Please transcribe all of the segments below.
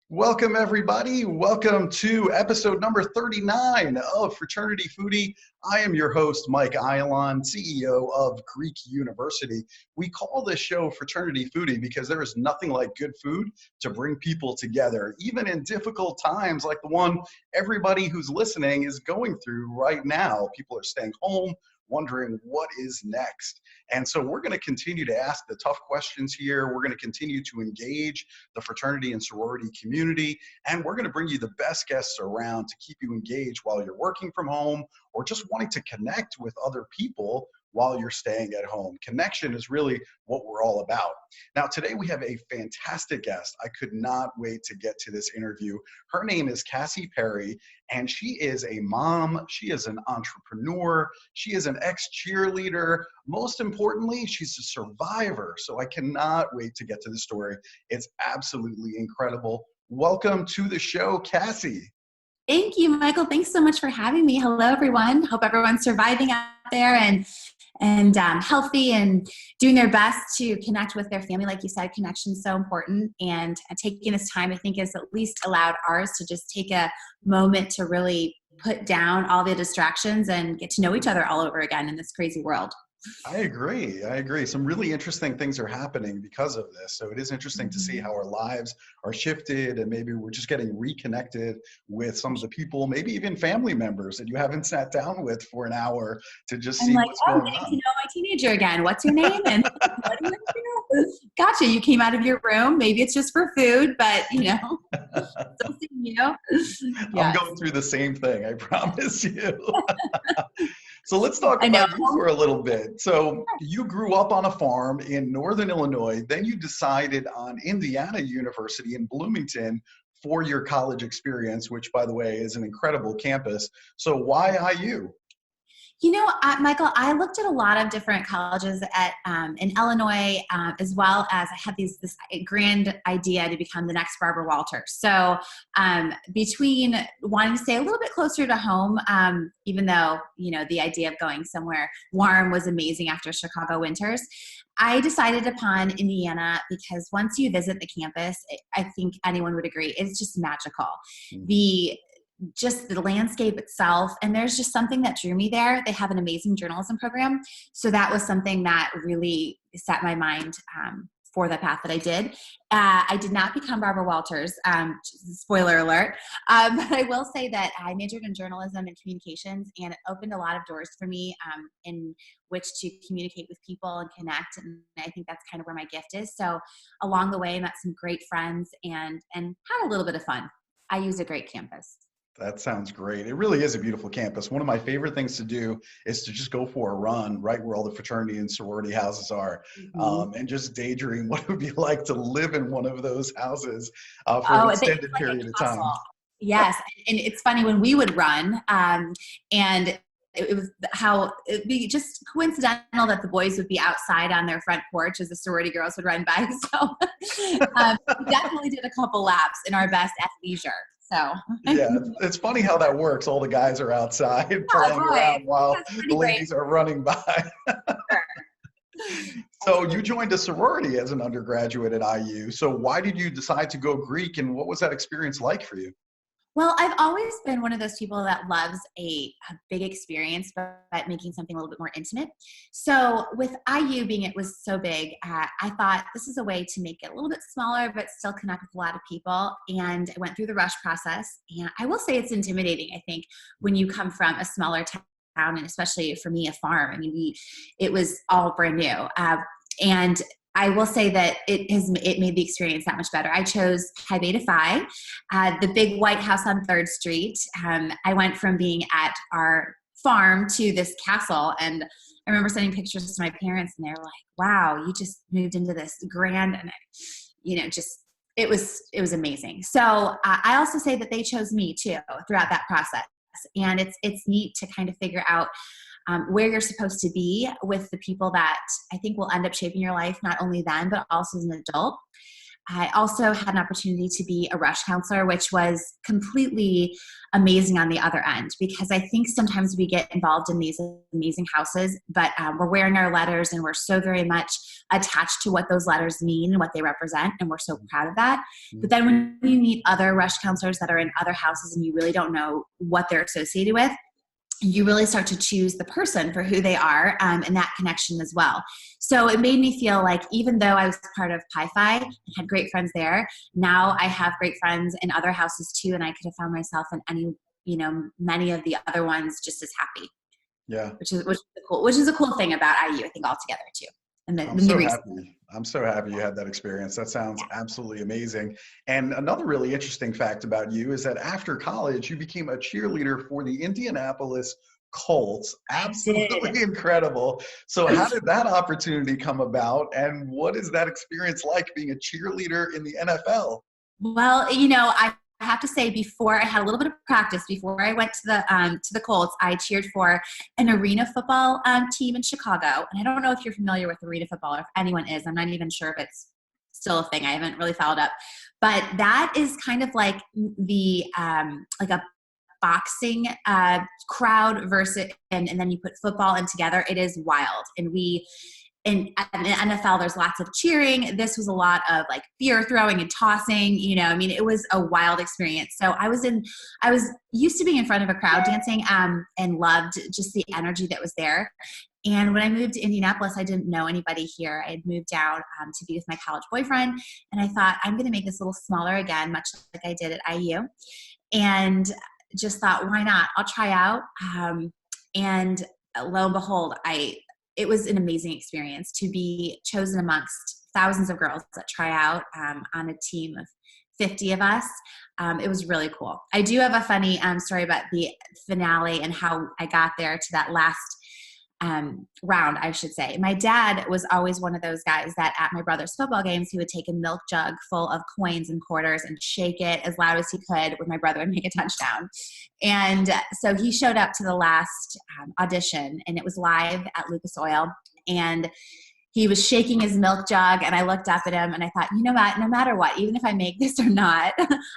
Welcome, everybody. Welcome to episode number 39 of Fraternity Foodie. I am your host, Mike Ayalon, CEO of Greek University. We call this show Fraternity Foodie because there is nothing like good food to bring people together, even in difficult times like the one everybody who's listening is going through right now. People are staying home, wondering what is next. And so we're going to continue to ask the tough questions here. We're going to continue to engage the fraternity and sorority community. And we're going to bring you the best guests around to keep you engaged while you're working from home or just wanting to connect with other people while you're staying at home. Connection is really what we're all about. Now, today we have a fantastic guest. I could not wait to get to this interview. Her name is Cassie Perry, and she is a mom. She is an entrepreneur. She is an ex-cheerleader. Most importantly, she's a survivor. So I cannot wait to get to the story. It's absolutely incredible. Welcome to the show, Cassie. Thank you, Michael. Thanks so much for having me. Hello, everyone. Hope everyone's surviving out there and healthy and doing their best to connect with their family. Like you said, connection is so important. And taking this time, I think, has at least allowed ours to just take a moment to really put down all the distractions and get to know each other all over again in this crazy world. I agree. Some really interesting things are happening because of this. So it is interesting to see how our lives are shifted, and maybe we're just getting reconnected with some of the people, maybe even family members that you haven't sat down with for an hour to just see what's going on. Getting to know my teenager again. What's your name? And what do you do? Gotcha. You came out of your room. Maybe it's just for food, but still seeing you. Yes. I'm going through the same thing, I promise you. So let's talk about you for a little bit. So you grew up on a farm in Northern Illinois. Then you decided on Indiana University in Bloomington for your college experience, which, by the way, is an incredible campus. So why IU? Michael, I looked at a lot of different colleges in Illinois, as well as I had this grand idea to become the next Barbara Walters. So between wanting to stay a little bit closer to home, even though, the idea of going somewhere warm was amazing after Chicago winters, I decided upon Indiana because once you visit the campus, I think anyone would agree, it's just magical. Just the landscape itself. And there's just something that drew me there. They have an amazing journalism program. So that was something that really set my mind for the path that I did. I did not become Barbara Walters, spoiler alert. But I will say that I majored in journalism and communications, and it opened a lot of doors for me in which to communicate with people and connect. And I think that's kind of where my gift is. So along the way, I met some great friends and had a little bit of fun. I used a great campus. That sounds great. It really is a beautiful campus. One of my favorite things to do is to just go for a run right where all the fraternity and sorority houses are, and just daydream what it would be like to live in one of those houses for an extended period of time. Yes. And it's funny when we would run, and it was it'd be just coincidental that the boys would be outside on their front porch as the sorority girls would run by. So we definitely did a couple laps in our best athleisure. So yeah, it's funny how that works. All the guys are outside playing around while the ladies are running by. So you joined a sorority as an undergraduate at IU. So why did you decide to go Greek, and what was that experience like for you? Well, I've always been one of those people that loves a big experience, but making something a little bit more intimate. So with IU being it was so big, I thought this is a way to make it a little bit smaller, but still connect with a lot of people. And I went through the rush process. And I will say it's intimidating, I think, when you come from a smaller town, and especially for me, a farm. I mean, it was all brand new. And I will say that it made the experience that much better. I chose Pi Beta Phi, the big white house on 3rd Street. I went from being at our farm to this castle, and I remember sending pictures to my parents, and they were like, "Wow, you just moved into this grand," and it was amazing. So I also say that they chose me too throughout that process, and it's neat to kind of figure out where you're supposed to be with the people that I think will end up shaping your life, not only then, but also as an adult. I also had an opportunity to be a rush counselor, which was completely amazing on the other end, because I think sometimes we get involved in these amazing houses, but we're wearing our letters and we're so very much attached to what those letters mean and what they represent, and we're so proud of that. But then when you meet other rush counselors that are in other houses and you really don't know what they're associated with, you really start to choose the person for who they are, and that connection as well. So it made me feel like, even though I was part of Pi Phi and had great friends there, now I have great friends in other houses too, and I could have found myself in any, many of the other ones just as happy. Yeah. Which is a cool thing about IU, I think, altogether too. And I'm so happy. I'm so happy you had that experience. That sounds absolutely amazing. And another really interesting fact about you is that after college, you became a cheerleader for the Indianapolis Colts. Absolutely incredible. So how did that opportunity come about? And what is that experience like, being a cheerleader in the NFL? Well, I have to say, before I had a little bit of practice, before I went to the Colts, I cheered for an arena football team in Chicago. And I don't know if you're familiar with arena football, or if anyone is. I'm not even sure if it's still a thing. I haven't really followed up. But that is kind of like the like a boxing crowd versus, and then you put football in together. It is wild. And in the NFL, there's lots of cheering. This was a lot of like fear throwing and tossing, it was a wild experience. So I was used to being in front of a crowd dancing, and loved just the energy that was there. And when I moved to Indianapolis, I didn't know anybody here. I had moved down to be with my college boyfriend. And I thought, I'm going to make this a little smaller again, much like I did at IU. And just thought, why not? I'll try out. And lo and behold, it was an amazing experience to be chosen amongst thousands of girls that try out on a team of 50 of us. It was really cool. I do have a funny story about the finale and how I got there to that last round, I should say. My dad was always one of those guys that at my brother's football games, he would take a milk jug full of coins and quarters and shake it as loud as he could when my brother would make a touchdown. And so he showed up to the last audition, and it was live at Lucas Oil. And he was shaking his milk jug, and I looked up at him and I thought, you know what, no matter what, even if I make this or not,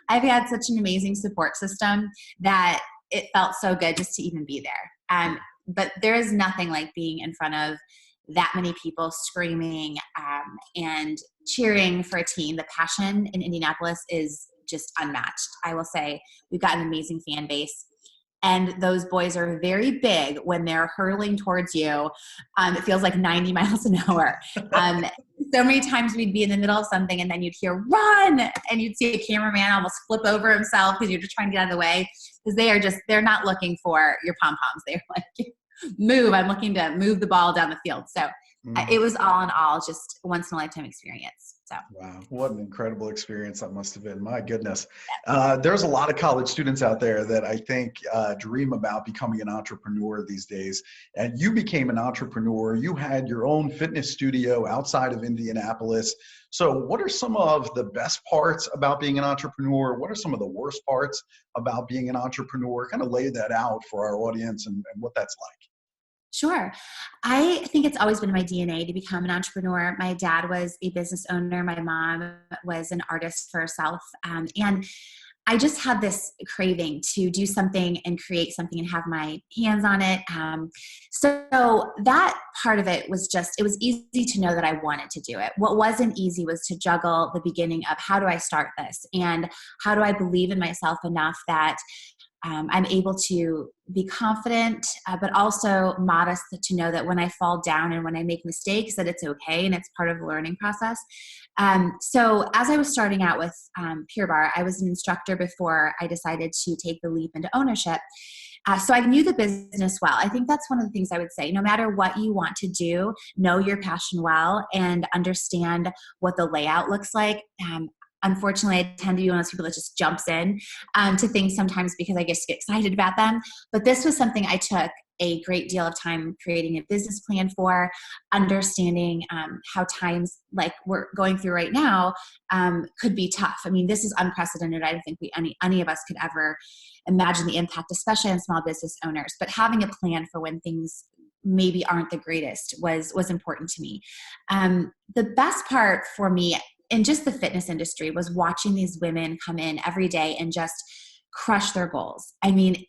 I've had such an amazing support system that it felt so good just to even be there. But there is nothing like being in front of that many people screaming and cheering for a team. The passion in Indianapolis is just unmatched. I will say we've got an amazing fan base. And those boys are very big when they're hurtling towards you. It feels like 90 miles an hour. So many times we'd be in the middle of something and then you'd hear run, and you'd see a cameraman almost flip over himself because you're just trying to get out of the way, because they're not looking for your pom-poms. They're like, move. I'm looking to move the ball down the field. So it was all in all just once in a lifetime experience. So. Wow, what an incredible experience that must have been. My goodness. There's a lot of college students out there that I think dream about becoming an entrepreneur these days. And you became an entrepreneur. You had your own fitness studio outside of Indianapolis. So what are some of the best parts about being an entrepreneur? What are some of the worst parts about being an entrepreneur? Kind of lay that out for our audience and what that's like. Sure. I think it's always been in my DNA to become an entrepreneur. My dad was a business owner. My mom was an artist for herself. And I just had this craving to do something and create something and have my hands on it. So that part of it was it was easy to know that I wanted to do it. What wasn't easy was to juggle the beginning of how do I start this, and how do I believe in myself enough that I'm able to be confident, but also modest to know that when I fall down and when I make mistakes, that it's okay and it's part of the learning process. So as I was starting out with Pure Barre, I was an instructor before I decided to take the leap into ownership. So I knew the business well. I think that's one of the things I would say. No matter what you want to do, know your passion well and understand what the layout looks like. Unfortunately, I tend to be one of those people that just jumps in to things sometimes because I just get excited about them. But this was something I took a great deal of time creating a business plan for, understanding how times like we're going through right now could be tough. I mean, this is unprecedented. I don't think any of us could ever imagine the impact, especially on small business owners. But having a plan for when things maybe aren't the greatest was important to me. The best part for me in just the fitness industry was watching these women come in every day and just crush their goals. I mean,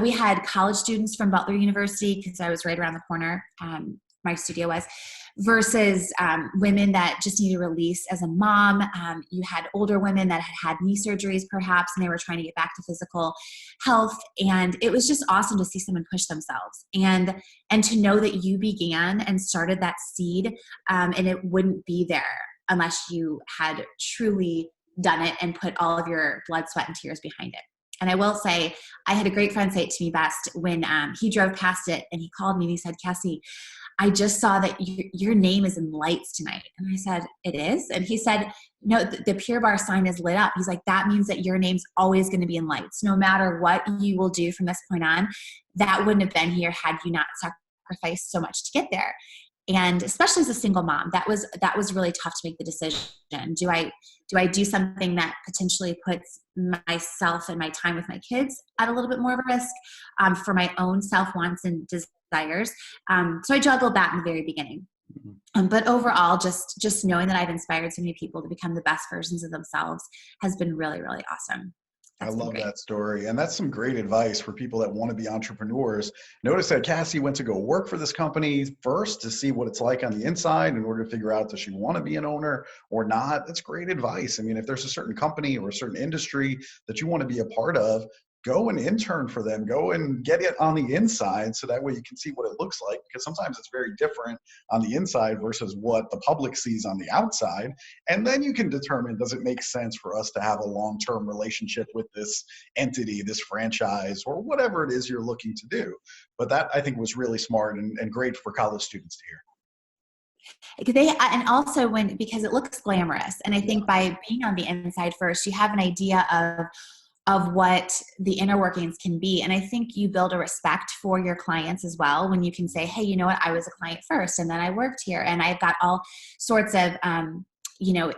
we had college students from Butler University, because I was right around the corner, my studio was, versus women that just needed release as a mom. You had older women that had knee surgeries perhaps, and they were trying to get back to physical health. And it was just awesome to see someone push themselves and to know that you began and started that seed, and it wouldn't be there unless you had truly done it and put all of your blood, sweat, and tears behind it. And I will say, I had a great friend say it to me best when he drove past it, and he called me and he said, Cassie, I just saw that your name is in lights tonight. And I said, it is? And he said, no, the Pure Barre sign is lit up. He's like, that means that your name's always going to be in lights. No matter what you will do from this point on, that wouldn't have been here had you not sacrificed so much to get there. And especially as a single mom, that was really tough to make the decision. Do I do something that potentially puts myself and my time with my kids at a little bit more of a risk for my own self-wants and desires? So I juggled that in the very beginning. But overall, just knowing that I've inspired so many people to become the best versions of themselves has been really, really awesome. I love that story. And that's some great advice for people that want to be entrepreneurs. Notice that Cassie went to go work for this company first to see what it's like on the inside in order to figure out, does she want to be an owner or not? That's great advice. I mean, if there's a certain company or a certain industry that you want to be a part of, go and intern for them, go and get it on the inside so that way you can see what it looks like, because sometimes it's very different on the inside versus what the public sees on the outside. And then you can determine, does it make sense for us to have a long-term relationship with this entity, this franchise, or whatever it is you're looking to do. But that, I think, was really smart and great for college students to hear. And also because it looks glamorous. And I think by being on the inside first, you have an idea of what the inner workings can be. And I think you build a respect for your clients as well when you can say, hey, you know what, I was a client first and then I worked here and I've got all sorts of,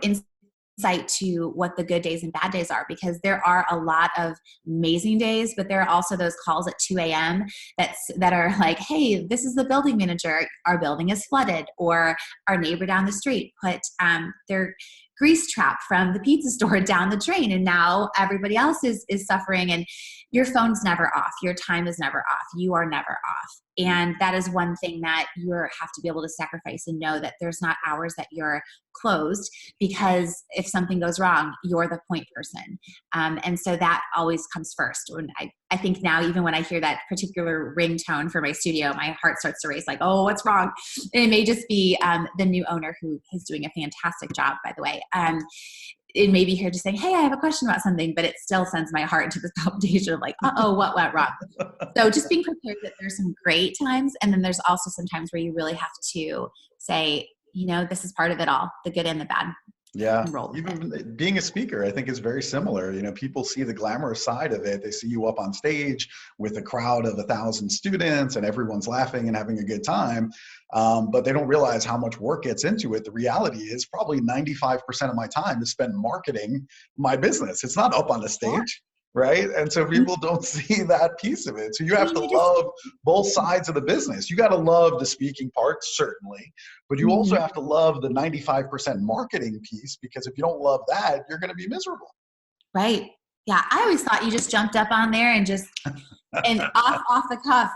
insight to what the good days and bad days are, because there are a lot of amazing days, but there are also those calls at 2 a.m. that are like, hey, this is the building manager. Our building is flooded, or our neighbor down the street put their grease trap from the pizza store down the drain, and now everybody else is suffering, and your phone's never off. Your time is never off. You are never off. And that is one thing that you have to be able to sacrifice and know that there's not hours that you're closed, because if something goes wrong, you're the point person. And so that always comes first. When I think now, even when I hear that particular ringtone for my studio, my heart starts to race like, oh, what's wrong? And it may just be the new owner, who is doing a fantastic job, by the way. It may be here just saying, hey, I have a question about something, but it still sends my heart into this palpitation of like, uh-oh, what went wrong? So just being prepared that there's some great times, and then there's also some times where you really have to say, this is part of it all, the good and the bad. Yeah, even being a speaker, I think, is very similar. People see the glamorous side of it. They see you up on stage with a crowd of 1,000 students and everyone's laughing and having a good time, but they don't realize how much work gets into it. The reality is probably 95% of my time is spent marketing my business. It's not up on the stage. Right? And so people don't see that piece of it. So you have to love both sides of the business. You got to love the speaking part, certainly, but you also have to love the 95% marketing piece, because if you don't love that, you're going to be miserable. Right. Yeah. I always thought you just jumped up on there and just, and off the cuff,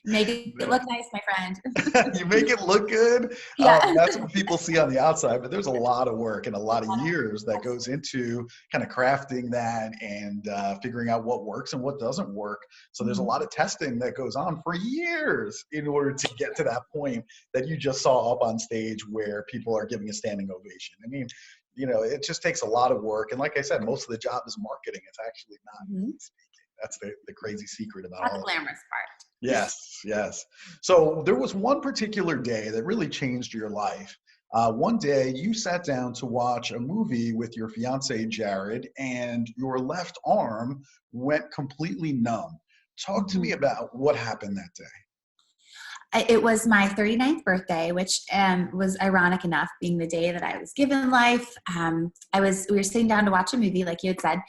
make it look nice, my friend. You make it look good. Yeah. That's what people see on the outside, but there's a lot of work and a lot of years that goes into kind of crafting that and figuring out what works and what doesn't work. So there's a lot of testing that goes on for years in order to get to that point that you just saw up on stage where people are giving a standing ovation. I mean, it just takes a lot of work. And like I said, most of the job is marketing. It's actually not speaking. That's the crazy secret about all the glamorous part. Yes. So there was one particular day that really changed your life. One day you sat down to watch a movie with your fiance, Jared, and your left arm went completely numb. Talk to me about what happened that day. It was my 39th birthday, which was ironic enough, being the day that I was given life. We were sitting down to watch a movie, like you had said,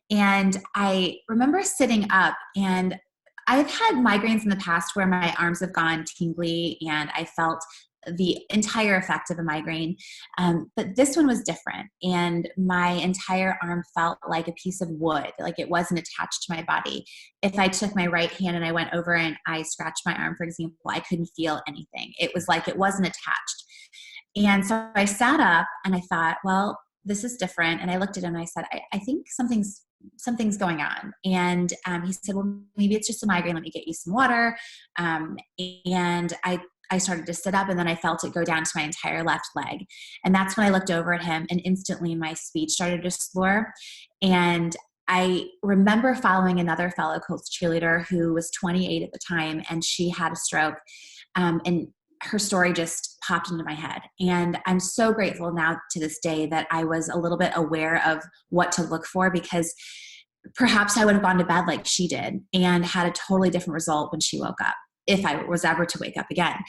and I remember sitting up, and I've had migraines in the past where my arms have gone tingly and I felt the entire effect of a migraine. But this one was different. And my entire arm felt like a piece of wood, like it wasn't attached to my body. If I took my right hand and I went over and I scratched my arm, for example, I couldn't feel anything. It was like it wasn't attached. And so I sat up and I thought, well, this is different. And I looked at him and I said, I think something's going on. And he said, well, maybe it's just a migraine. Let me get you some water. And I started to sit up, and then I felt it go down to my entire left leg. And that's when I looked over at him, and instantly my speech started to slur. And I remember following another fellow Colts cheerleader who was 28 at the time, and she had a stroke. And her story just popped into my head. And I'm so grateful now to this day that I was a little bit aware of what to look for, because perhaps I would have gone to bed like she did and had a totally different result when she woke up, if I was ever to wake up again.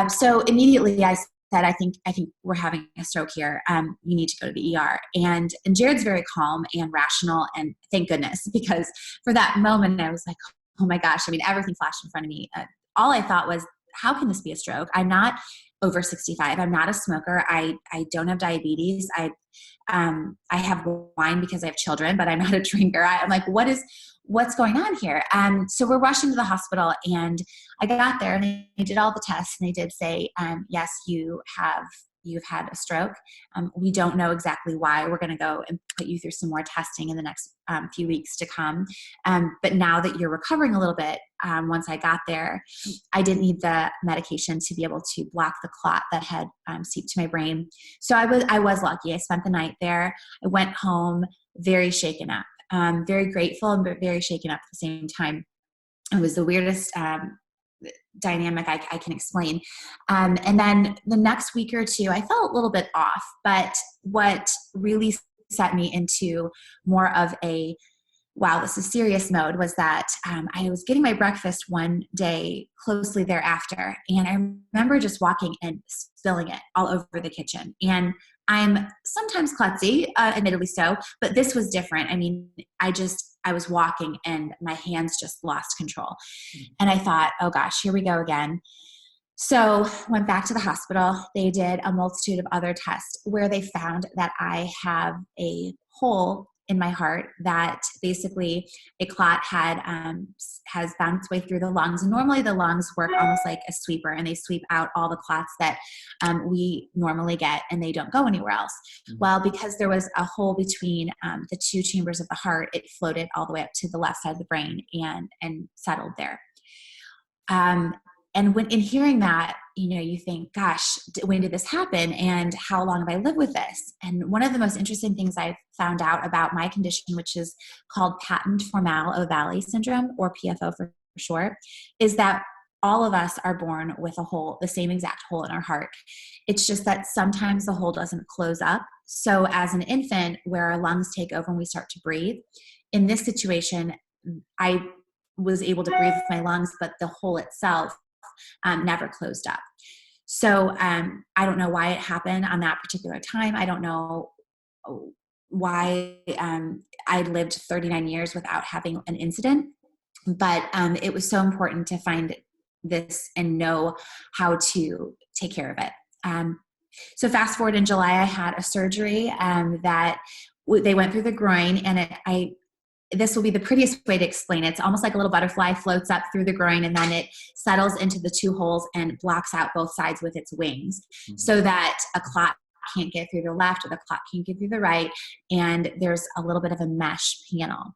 So immediately I said, I think we're having a stroke here. You need to go to the ER. And Jared's very calm and rational, and thank goodness, because for that moment I was like, oh my gosh, I mean, everything flashed in front of me. All I thought was, how can this be a stroke? I'm not over 65. I'm not a smoker. I don't have diabetes. I have wine because I have children, but I'm not a drinker. I'm like, what's going on here? So we're rushing to the hospital, and I got there and they did all the tests, and they did say, yes, you've had a stroke. We don't know exactly why. We're going to go and put you through some more testing in the next few weeks to come. But now that you're recovering a little bit, once I got there, I didn't need the medication to be able to block the clot that had seeped to my brain. So I was lucky. I spent the night there. I went home very shaken up, very grateful and very shaken up at the same time. It was the weirdest dynamic I can explain. And then the next week or two, I felt a little bit off, but what really set me into more of a, wow, this is serious mode was that I was getting my breakfast one day closely thereafter. And I remember just walking and spilling it all over the kitchen. And I'm sometimes klutzy, admittedly so, but this was different. I mean, I was walking and my hands just lost control. And I thought, oh gosh, here we go again. So went back to the hospital. They did a multitude of other tests where they found that I have a hole in my heart that basically a clot has found its way through the lungs. And normally the lungs work almost like a sweeper, and they sweep out all the clots that we normally get, and they don't go anywhere else. Mm-hmm. Well, because there was a hole between the two chambers of the heart, it floated all the way up to the left side of the brain and settled there. And when in hearing that, you think, gosh, when did this happen? And how long have I lived with this? And one of the most interesting things I've found out about my condition, which is called patent formal ovale syndrome, or PFO for short, is that all of us are born with a hole, the same exact hole in our heart. It's just that sometimes the hole doesn't close up. So as an infant, where our lungs take over and we start to breathe, in this situation, I was able to breathe with my lungs, but the hole itself never closed up. So I don't know why it happened on that particular time. I don't know why I lived 39 years without having an incident, but it was so important to find this and know how to take care of it. So fast forward in July, I had a surgery that they went through the groin, and this will be the prettiest way to explain it. It's almost like a little butterfly floats up through the groin, and then it settles into the two holes and blocks out both sides with its wings, mm-hmm. so that a clot can't get through the left or the clot can't get through the right. And there's a little bit of a mesh panel.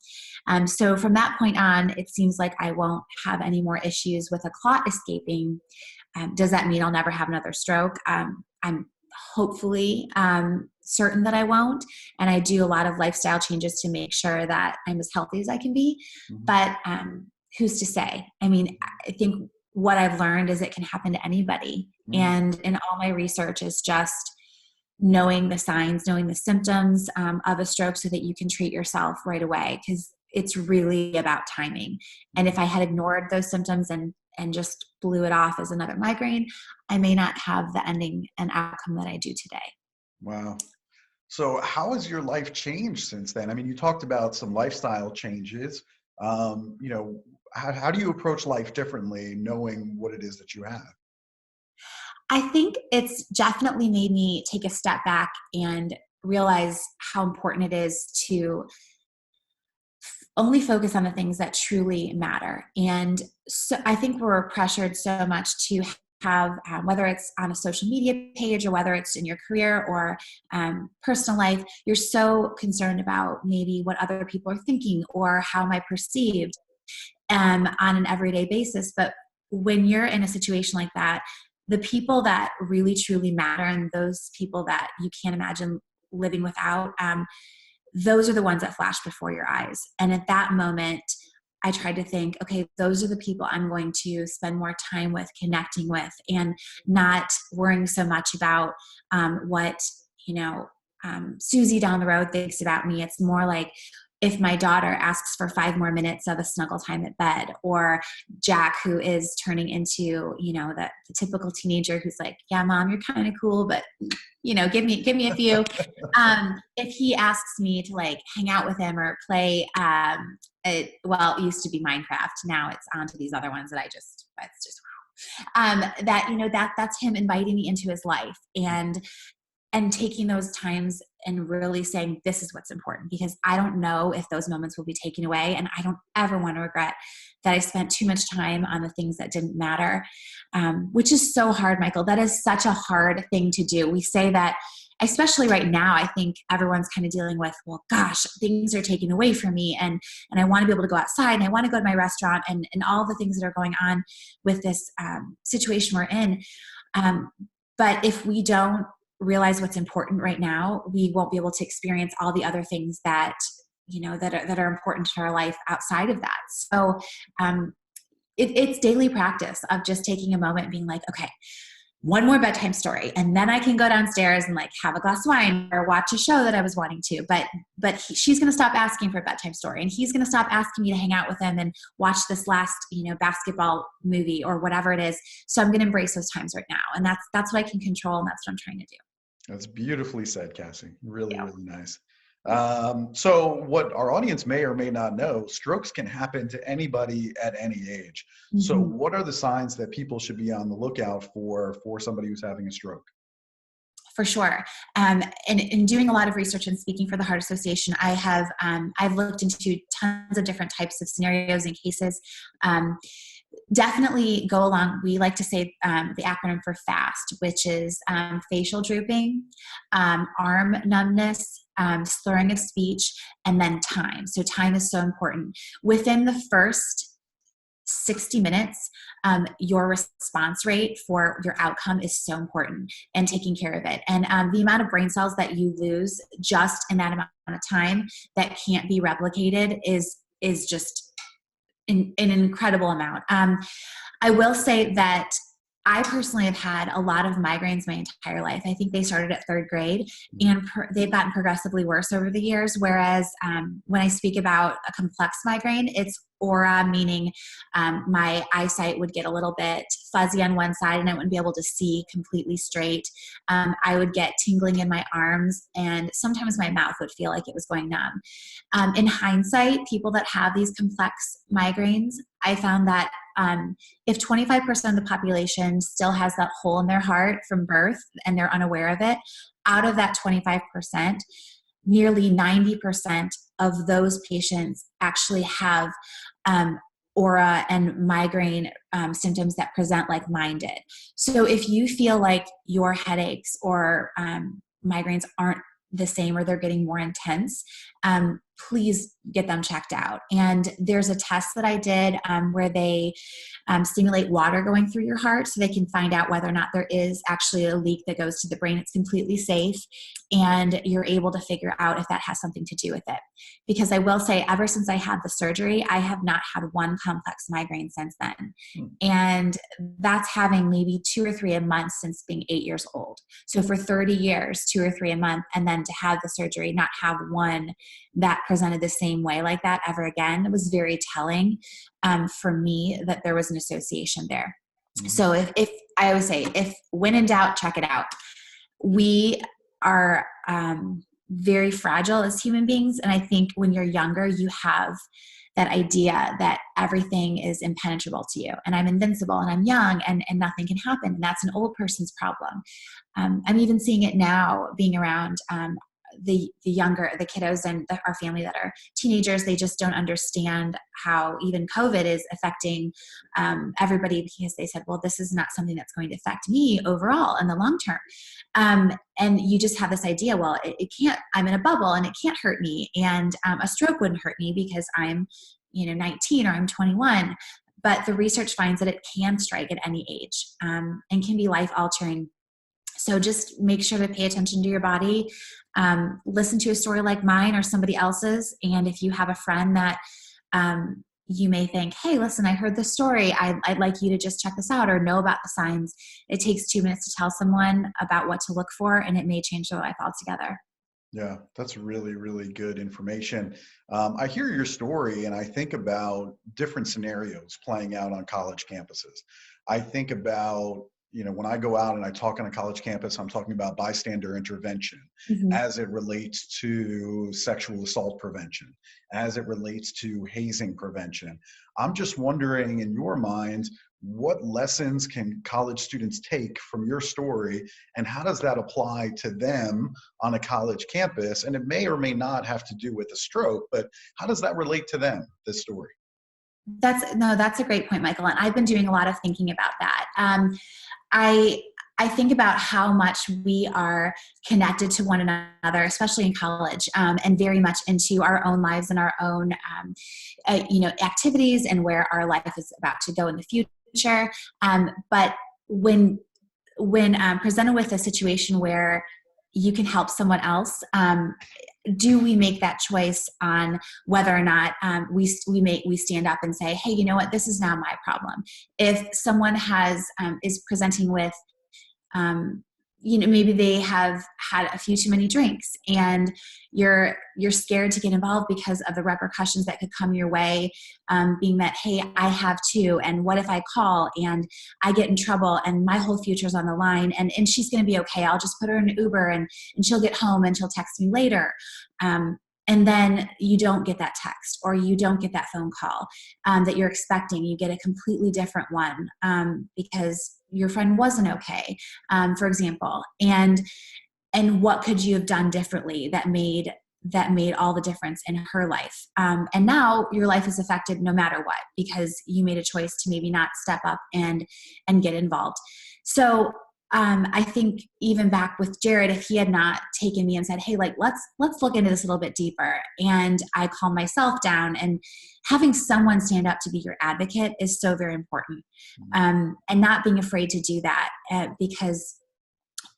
So from that point on, it seems like I won't have any more issues with a clot escaping. Does that mean I'll never have another stroke? I'm hopefully certain that I won't. And I do a lot of lifestyle changes to make sure that I'm as healthy as I can be. Mm-hmm. But who's to say? I mean, I think what I've learned is it can happen to anybody. Mm-hmm. And in all my research is just knowing the signs, knowing the symptoms of a stroke so that you can treat yourself right away. Because it's really about timing. And if I had ignored those symptoms and just blew it off as another migraine, I may not have the ending and outcome that I do today. Wow. So how has your life changed since then? I mean, you talked about some lifestyle changes. How do you approach life differently knowing what it is that you have? I think it's definitely made me take a step back and realize how important it is to only focus on the things that truly matter. And so I think we're pressured so much to have, whether it's on a social media page or whether it's in your career or personal life, you're so concerned about maybe what other people are thinking or how am I perceived on an everyday basis. But when you're in a situation like that, the people that really truly matter and those people that you can't imagine living without, those are the ones that flash before your eyes. And at that moment, I tried to think, okay, those are the people I'm going to spend more time with, connecting with, and not worrying so much about what, Susie down the road thinks about me. It's more like, if my daughter asks for 5 more minutes of a snuggle time at bed, or Jack, who is turning into, the typical teenager who's like, yeah, mom, you're kind of cool, but give me a few. If he asks me to like hang out with him or play, it used to be Minecraft. Now it's onto these other ones that it's just, that's him inviting me into his life and taking those times and really saying, this is what's important, because I don't know if those moments will be taken away. And I don't ever want to regret that I spent too much time on the things that didn't matter, which is so hard, Michael. That is such a hard thing to do. We say that, especially right now, I think everyone's kind of dealing with, well, gosh, things are taken away from me. And I want to be able to go outside and I want to go to my restaurant and all the things that are going on with this situation we're in. But if we don't realize what's important right now, we won't be able to experience all the other things that that are important to our life outside of that. So it's daily practice of just taking a moment and being like, okay, one more bedtime story, and then I can go downstairs and like have a glass of wine or watch a show that I was wanting to. But she's going to stop asking for a bedtime story, and he's going to stop asking me to hang out with him and watch this last basketball movie or whatever it is. So I'm going to embrace those times right now, and that's what I can control, and that's what I'm trying to do. That's beautifully said, Cassie. Really, Yeah. really nice. So what our audience may or may not know, strokes can happen to anybody at any age. Mm-hmm. So what are the signs that people should be on the lookout for somebody who's having a stroke? For sure. And in doing a lot of research and speaking for the Heart Association, I've looked into tons of different types of scenarios and cases. Definitely go along. We like to say the acronym for FAST, which is facial drooping, arm numbness, slurring of speech, and then time. So time is so important. Within the first 60 minutes, your response rate for your outcome is so important, and taking care of it. And the amount of brain cells that you lose just in that amount of time that can't be replicated is just an incredible amount. I will say that I personally have had a lot of migraines my entire life. I think they started at 3rd grade, and they've gotten progressively worse over the years. Whereas when I speak about a complex migraine, it's aura, meaning my eyesight would get a little bit fuzzy on one side and I wouldn't be able to see completely straight. I would get tingling in my arms, and sometimes my mouth would feel like it was going numb. In hindsight, people that have these complex migraines, I found that if 25% of the population still has that hole in their heart from birth and they're unaware of it, out of that 25%, nearly 90% of those patients actually have aura and migraine symptoms that present like mine did. So if you feel like your headaches or migraines aren't the same, or they're getting more intense, please get them checked out. And there's a test that I did where they stimulate water going through your heart so they can find out whether or not there is actually a leak that goes to the brain. It's completely safe, and you're able to figure out if that has something to do with it. Because I will say, ever since I had the surgery, I have not had one complex migraine since then. And that's having maybe 2 or 3 a month since being 8 years old. So for 30 years, 2 or 3 a month, and then to have the surgery, not have one that presented the same way like that ever again, it was very telling for me that there was an association there. Mm-hmm. So if I always say, if when in doubt, check it out. We are very fragile as human beings. And I think when you're younger, you have that idea that everything is impenetrable to you and I'm invincible and I'm young and nothing can happen. And that's an old person's problem. I'm even seeing it now being around the kiddos and our family that are teenagers. They just don't understand how even COVID is affecting everybody, because they said, well, this is not something that's going to affect me overall in the long term. And you just have this idea, well, it can't, I'm in a bubble and it can't hurt me. And a stroke wouldn't hurt me because I'm 19 or I'm 21. But the research finds that it can strike at any age and can be life altering. So just make sure to pay attention to your body. Listen to a story like mine or somebody else's. And if you have a friend that you may think, hey, listen, I heard this story. I'd like you to just check this out or know about the signs. It takes 2 minutes to tell someone about what to look for, and it may change their life altogether. Yeah, that's really, really good information. I hear your story and I think about different scenarios playing out on college campuses. I think about, when I go out and I talk on a college campus, I'm talking about bystander intervention as it relates to sexual assault prevention, as it relates to hazing prevention. I'm just wondering, in your mind, what lessons can college students take from your story, and how does that apply to them on a college campus? And it may or may not have to do with a stroke, but how does that relate to them, this story? That's a great point, Michael. And I've been doing a lot of thinking about that. I think about how much we are connected to one another, especially in college, and very much into our own lives and our own, activities and where our life is about to go in the future. But when presented with a situation where you can help someone else, do we make that choice on whether or not we stand up and say, hey, you know what, this is now my problem. If someone is presenting with, maybe they have had a few too many drinks and you're scared to get involved because of the repercussions that could come your way, being that, hey, I have too, and what if I call and I get in trouble and my whole future's on the line, and she's going to be okay. I'll just put her in an Uber and she'll get home and she'll text me later. And then you don't get that text or you don't get that phone call that you're expecting. You get a completely different one because your friend wasn't okay, for example. And what could you have done differently that made all the difference in her life? And now your life is affected no matter what, because you made a choice to maybe not step up and get involved. So I think even back with Jared, if he had not taken me and said, hey, let's look into this a little bit deeper, and I calm myself down, and having someone stand up to be your advocate is so very important. And not being afraid to do that, because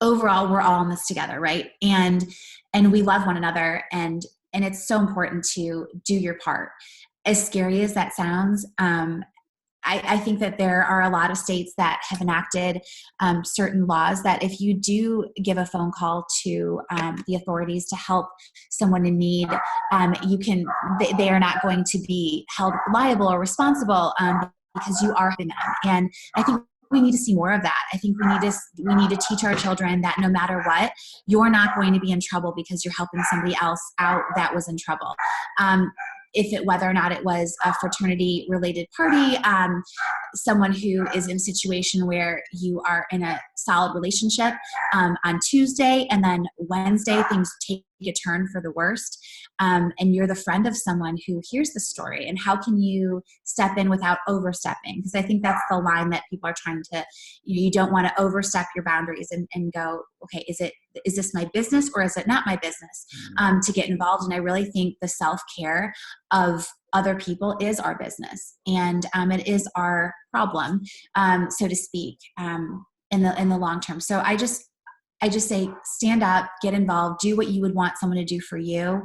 overall we're all in this together, right? And we love one another, and it's so important to do your part. As scary as that sounds, I think that there are a lot of states that have enacted certain laws that if you do give a phone call to the authorities to help someone in need, they are not going to be held liable or responsible because you are helping them. And I think we need to see more of that. I think we need to teach our children that no matter what, you're not going to be in trouble because you're helping somebody else out that was in trouble. Whether or not it was a fraternity related party, someone who is in a situation where you are in a solid relationship on Tuesday, and then Wednesday things take a turn for the worst, and you're the friend of someone who hears the story, and how can you step in without overstepping? Because I think that's the line that people are trying to, you don't want to overstep your boundaries and go, okay, is this my business or is it not my business to get involved? And I really think the self-care of other people is our business, and it is our problem, so to speak, in the long term. So I just say, stand up, get involved, do what you would want someone to do for you,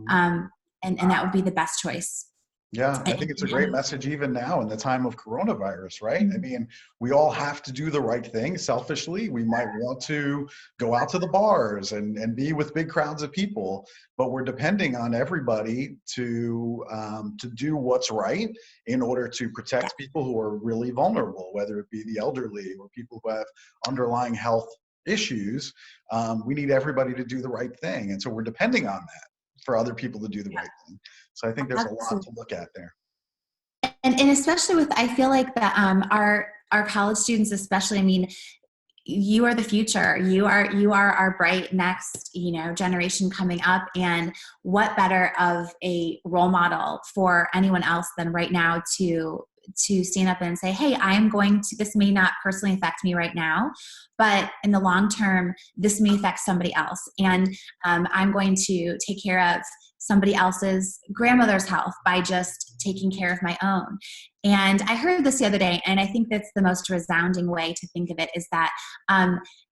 and that would be the best choice. Yeah, I think it's a great message even now in the time of coronavirus, right? I mean, we all have to do the right thing. Selfishly, we might want to go out to the bars and be with big crowds of people, but we're depending on everybody to do what's right in order to protect people who are really vulnerable, whether it be the elderly or people who have underlying health issues. We need everybody to do the right thing. And so we're depending on that for other people to do the right thing. So I think there's a lot to look at there. And especially with, I feel like that our college students, especially, I mean, you are the future. You are our bright next, generation coming up. And what better of a role model for anyone else than right now to stand up and say, hey, this may not personally affect me right now, but in the long term, this may affect somebody else. And I'm going to take care of somebody else's grandmother's health by just taking care of my own. And I heard this the other day, and I think that's the most resounding way to think of it, is that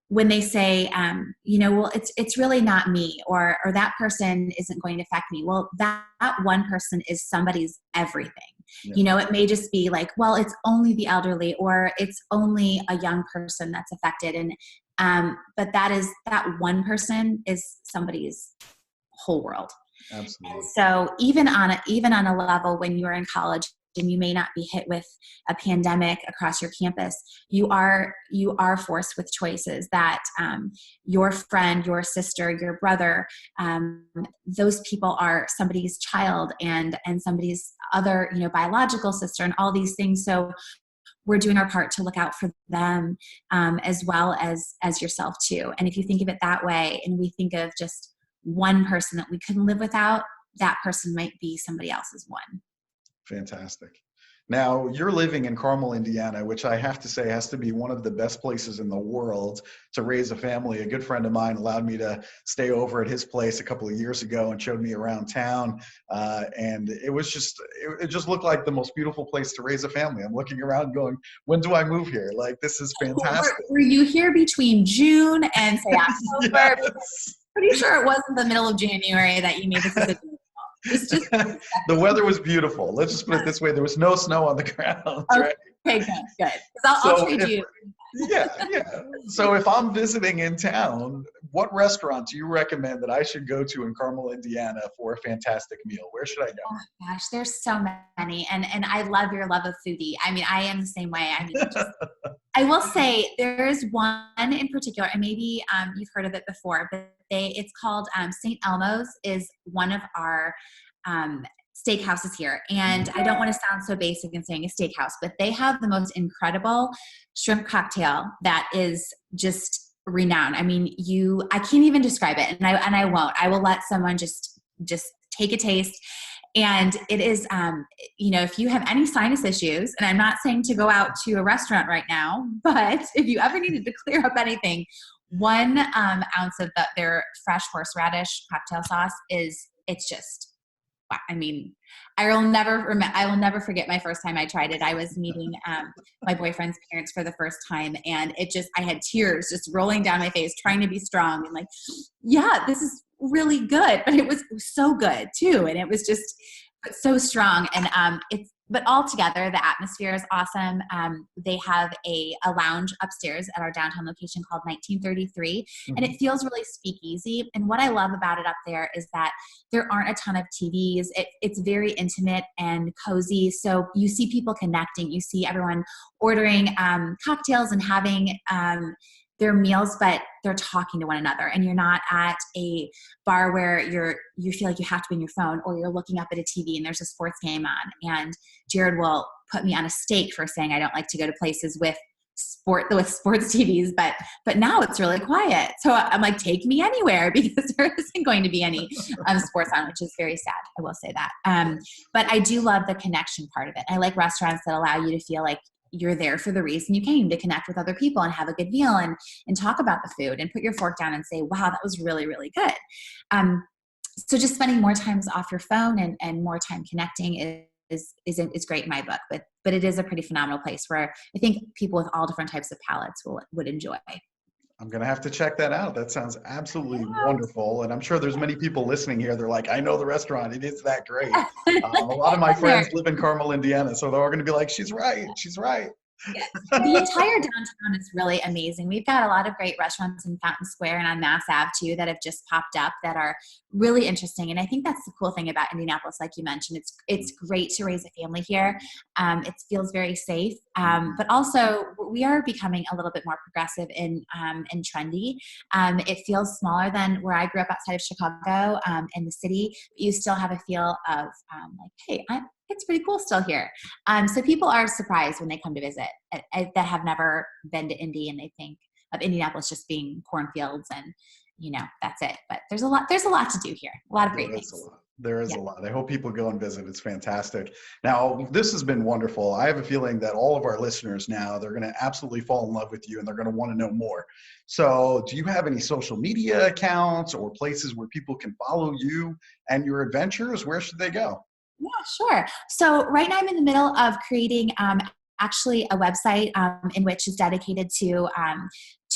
when they say, well, it's really not me, or that person isn't going to affect me. Well, that one person is somebody's everything. Yeah. It may just be like, well, it's only the elderly, or it's only a young person that's affected. And but that one person is somebody's whole world. Absolutely. And so even on a level when you are in college and you may not be hit with a pandemic across your campus, you are forced with choices that your friend, your sister, your brother, those people are somebody's child and somebody's other, biological sister, and all these things. So we're doing our part to look out for them as well as yourself too. And if you think of it that way, and we think of just one person that we couldn't live without, that person might be somebody else's one. Fantastic. Now, you're living in Carmel, Indiana, which I have to say has to be one of the best places in the world to raise a family. A good friend of mine allowed me to stay over at his place a couple of years ago and showed me around town. And it just looked like the most beautiful place to raise a family. I'm looking around going, when do I move here? Like, this is fantastic. Were you here between June and say October? Yes. Pretty sure it wasn't the middle of January that you made the decision. The weather was beautiful. Let's just put it this way. There was no snow on the ground. Right? Okay, good. I'll trade you. Yeah. So if I'm visiting in town, what restaurant do you recommend that I should go to in Carmel, Indiana for a fantastic meal? Where should I go? Oh gosh, there's so many. And I love your love of foodie. I mean, I am the same way. I mean, I will say there is one in particular, and maybe you've heard of it before, but it's called St. Elmo's, is one of our steakhouses here. And I don't want to sound so basic in saying a steakhouse, but they have the most incredible shrimp cocktail that is just renowned. I mean, I can't even describe it, and I won't. I will let someone just take a taste. And it is, if you have any sinus issues, and I'm not saying to go out to a restaurant right now, but if you ever needed to clear up anything, 1 ounce of their fresh horseradish cocktail sauce it's just, I mean, I will never forget my first time I tried it. I was meeting my boyfriend's parents for the first time, and I had tears just rolling down my face, trying to be strong and like, yeah, this is really good. But it was so good too, and it was just so strong. And but altogether, the atmosphere is awesome. They have a lounge upstairs at our downtown location called 1933, and it feels really speakeasy. And what I love about it up there is that there aren't a ton of TVs. It's very intimate and cozy. So you see people connecting. You see everyone ordering cocktails and having their meals, but they're talking to one another, and you're not at a bar where you feel like you have to be on your phone, or you're looking up at a TV and there's a sports game on. And Jared will put me on a stake for saying I don't like to go to places with sports TVs, but now it's really quiet. So I'm like, take me anywhere, because there isn't going to be any sports on, which is very sad. I will say that. But I do love the connection part of it. I like restaurants that allow you to feel like you're there for the reason you came, to connect with other people and have a good meal and talk about the food and put your fork down and say, wow, that was really, really good. So just spending more times off your phone and more time connecting is great in my book, but it is a pretty phenomenal place where I think people with all different types of palates would enjoy. I'm going to have to check that out. That sounds absolutely wonderful. And I'm sure there's many people listening here. They're like, I know the restaurant. It is that great. A lot of my friends live in Carmel, Indiana. So they're all going to be like, she's right. She's right. Yeah. The entire downtown is really amazing. We've got a lot of great restaurants in Fountain Square and on Mass Ave too that have just popped up that are really interesting. And I think that's the cool thing about Indianapolis, like you mentioned. It's great to raise a family here. It feels very safe, but also we are becoming a little bit more progressive and trendy. It feels smaller than where I grew up outside of Chicago in the city. But you still have a feel of like, hey, it's pretty cool still here. So people are surprised when they come to visit that have never been to Indy, and they think of Indianapolis just being cornfields and, that's it. But there's a lot to do here. A lot of great things. There is a lot. I hope people go and visit. It's fantastic. Now, this has been wonderful. I have a feeling that all of our listeners now, they're going to absolutely fall in love with you and they're going to want to know more. So do you have any social media accounts or places where people can follow you and your adventures? Where should they go? Yeah, sure. So right now I'm in the middle of creating actually a website in which is dedicated to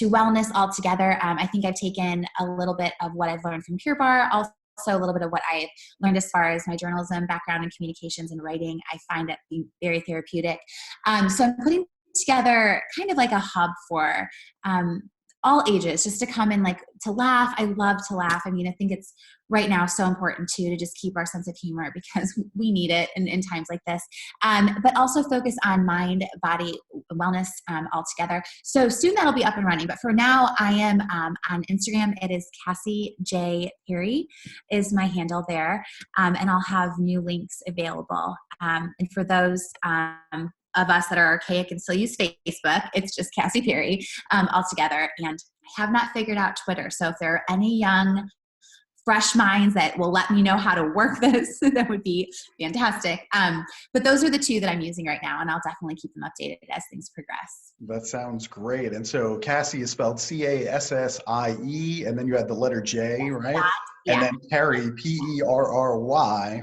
wellness altogether. I think I've taken a little bit of what I've learned from Pure Barre, also a little bit of what I've learned as far as my journalism background in communications and writing. I find it being very therapeutic. So I'm putting together kind of like a hub for all ages, just to come and to laugh. I love to laugh. I mean, I think it's right now so important too to just keep our sense of humor because we need it in times like this. But also focus on mind, body wellness altogether. So soon that'll be up and running. But for now, I am on Instagram. It is Cassie J. Perry is my handle there, and I'll have new links available. And for those of us that are archaic and still use Facebook, it's just Cassie Perry altogether. And I have not figured out Twitter. So if there are any young, fresh minds that will let me know how to work this, that would be fantastic. But those are the two that I'm using right now, and I'll definitely keep them updated as things progress. That sounds great. And so Cassie is spelled Cassie, and then you had the letter J, right? Yeah. And then Perry, Perry,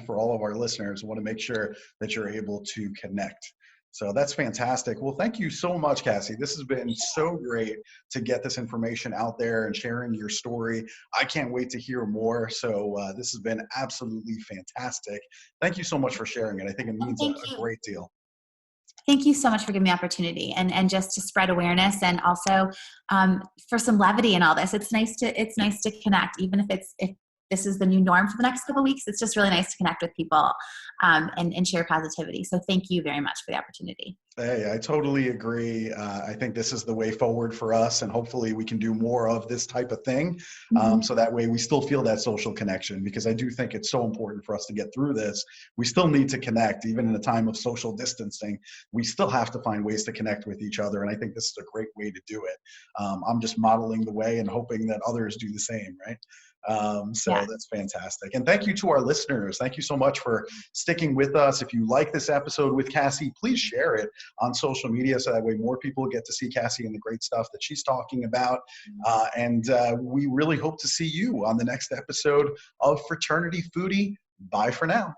for all of our listeners. I want to make sure that you're able to connect. So that's fantastic. Well, thank you so much, Cassie. This has been so great to get this information out there and sharing your story. I can't wait to hear more. So this has been absolutely fantastic. Thank you so much for sharing it. I think it means a great deal. Thank you so much for giving me the opportunity and just to spread awareness and also for some levity in all this. It's nice to connect, even if this is the new norm for the next couple of weeks. It's just really nice to connect with people and share positivity. So thank you very much for the opportunity. Hey, I totally agree. I think this is the way forward for us, and hopefully we can do more of this type of thing. So that way we still feel that social connection, because I do think it's so important for us to get through this. We still need to connect, even in a time of social distancing. We still have to find ways to connect with each other, and I think this is a great way to do it. I'm just modeling the way and hoping that others do the same, right? That's fantastic. And thank you to our listeners. Thank you so much for sticking with us. If you like this episode with Cassie, please share it on social media so that way more people get to see Cassie and the great stuff that she's talking about. And we really hope to see you on the next episode of Fraternity Foodie. Bye for now.